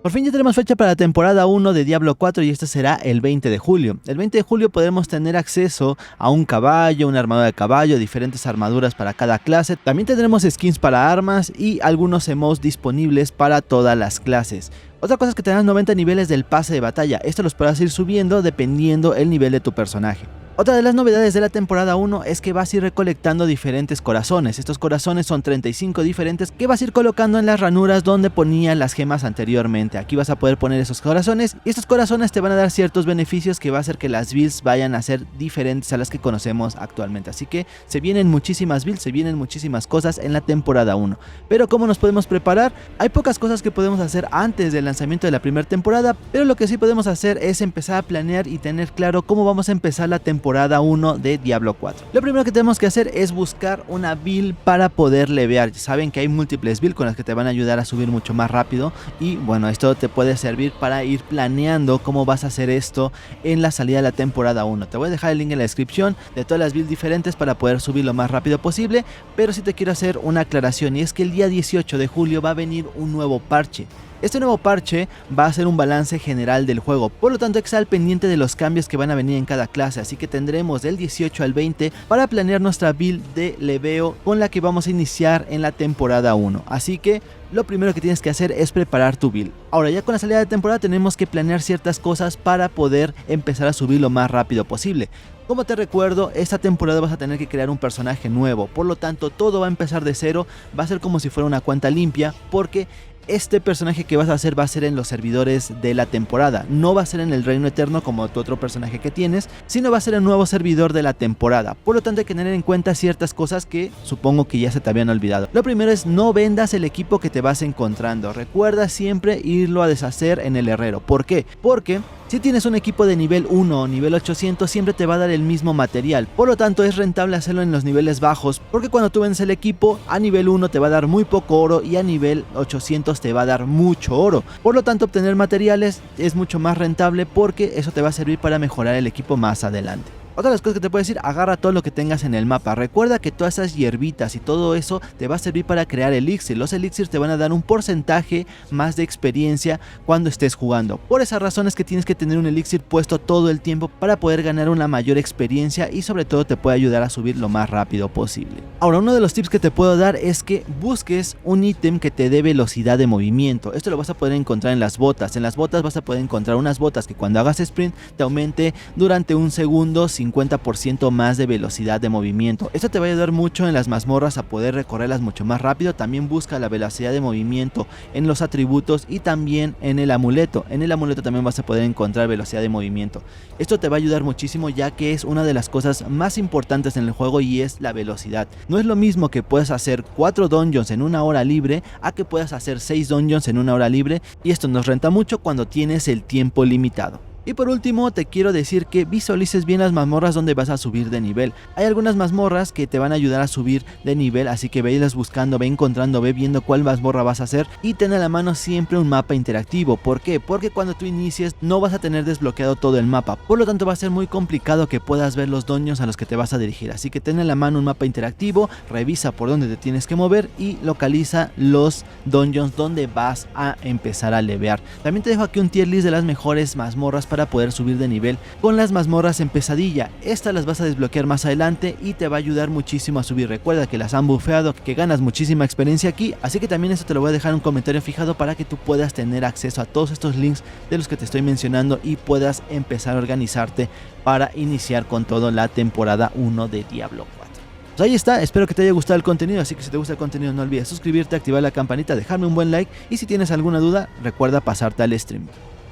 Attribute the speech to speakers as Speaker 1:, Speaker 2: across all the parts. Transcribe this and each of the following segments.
Speaker 1: Por fin ya tenemos fecha para la temporada 1 de Diablo 4 y esta será el 20 de julio. El 20 de julio podremos tener acceso a un caballo, una armadura de caballo, diferentes armaduras para cada clase. También tendremos skins para armas y algunos emotes disponibles para todas las clases. Otra cosa es que tendrás 90 niveles del pase de batalla. Esto los podrás ir subiendo dependiendo el nivel de tu personaje. Otra de las novedades de la temporada 1 es que vas a ir recolectando diferentes corazones. Estos corazones son 35 diferentes que vas a ir colocando en las ranuras donde ponía las gemas anteriormente. Aquí vas a poder poner esos corazones y estos corazones te van a dar ciertos beneficios que va a hacer que las builds vayan a ser diferentes a las que conocemos actualmente. Así que se vienen muchísimas builds, se vienen muchísimas cosas en la temporada 1. Pero ¿cómo nos podemos preparar? Hay pocas cosas que podemos hacer antes del lanzamiento de la primera temporada, pero lo que sí podemos hacer es empezar a planear y tener claro cómo vamos a empezar la temporada 1 de Diablo 4. Lo primero que tenemos que hacer es buscar una build para poder levear. Saben que hay múltiples builds con las que te van a ayudar a subir mucho más rápido y bueno, esto te puede servir para ir planeando cómo vas a hacer esto en la salida de la temporada 1. Te voy a dejar el link en la descripción de todas las builds diferentes para poder subir lo más rápido posible, pero sí te quiero hacer una aclaración y es que el día 18 de julio va a venir un nuevo parche. Este nuevo parche va a ser un balance general del juego, por lo tanto hay que estar al pendiente de los cambios que van a venir en cada clase, así que tendremos del 18 al 20 para planear nuestra build de leveo con la que vamos a iniciar en la temporada 1, así que lo primero que tienes que hacer es preparar tu build. Ahora ya con la salida de temporada tenemos que planear ciertas cosas para poder empezar a subir lo más rápido posible. Como te recuerdo, esta temporada vas a tener que crear un personaje nuevo, por lo tanto todo va a empezar de cero, va a ser como si fuera una cuenta limpia porque este personaje que vas a hacer va a ser en los servidores de la temporada, no va a ser en el Reino Eterno como tu otro personaje que tienes, sino va a ser el nuevo servidor de la temporada. Por lo tanto hay que tener en cuenta ciertas cosas que supongo que ya se te habían olvidado. Lo primero es no vendas el equipo que te vas encontrando, recuerda siempre irlo a deshacer en el herrero. ¿Por qué? Porque si tienes un equipo de nivel 1 o nivel 800 siempre te va a dar el mismo material, por lo tanto es rentable hacerlo en los niveles bajos porque cuando tú vendes el equipo a nivel 1 te va a dar muy poco oro y a nivel 800 te va a dar mucho oro, por lo tanto obtener materiales es mucho más rentable porque eso te va a servir para mejorar el equipo más adelante. Otra de las cosas que te puedo decir, agarra todo lo que tengas en el mapa. Recuerda que todas esas hierbitas y todo eso te va a servir para crear elixir. Los elixirs te van a dar un porcentaje más de experiencia cuando estés jugando. Por esa razón es que tienes que tener un elixir puesto todo el tiempo para poder ganar una mayor experiencia y sobre todo te puede ayudar a subir lo más rápido posible. Ahora, uno de los tips que te puedo dar es que busques un ítem que te dé velocidad de movimiento. Esto lo vas a poder encontrar en las botas. En las botas vas a poder encontrar unas botas que cuando hagas sprint te aumente durante un segundo 50% más de velocidad de movimiento. Esto te va a ayudar mucho en las mazmorras a poder recorrerlas mucho más rápido. También busca la velocidad de movimiento en los atributos y también en el amuleto. En el amuleto también vas a poder encontrar velocidad de movimiento. Esto te va a ayudar muchísimo ya que es una de las cosas más importantes en el juego y es la velocidad. No es lo mismo que puedas hacer 4 dungeons en una hora libre a que puedas hacer 6 dungeons en una hora libre y esto nos renta mucho cuando tienes el tiempo limitado. Y por último te quiero decir que visualices bien las mazmorras donde vas a subir de nivel. Hay algunas mazmorras que te van a ayudar a subir de nivel, así que velas buscando, ve encontrando, ve viendo cuál mazmorra vas a hacer y ten a la mano siempre un mapa interactivo. ¿Por qué? Porque cuando tú inicies no vas a tener desbloqueado todo el mapa, por lo tanto va a ser muy complicado que puedas ver los dungeons a los que te vas a dirigir. Así que ten a la mano un mapa interactivo, revisa por dónde te tienes que mover y localiza los dungeons donde vas a empezar a levear. También te dejo aquí un tier list de las mejores mazmorras para poder subir de nivel con las mazmorras en pesadilla. Estas las vas a desbloquear más adelante y te va a ayudar muchísimo a subir. Recuerda que las han bufeado, que ganas muchísima experiencia aquí, así que también esto te lo voy a dejar en un comentario fijado para que tú puedas tener acceso a todos estos links de los que te estoy mencionando y puedas empezar a organizarte para iniciar con todo la temporada 1 de Diablo 4. Pues ahí está, espero que te haya gustado el contenido, así que si te gusta el contenido no olvides suscribirte, activar la campanita, dejarme un buen like y si tienes alguna duda recuerda pasarte al stream.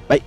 Speaker 1: Bye.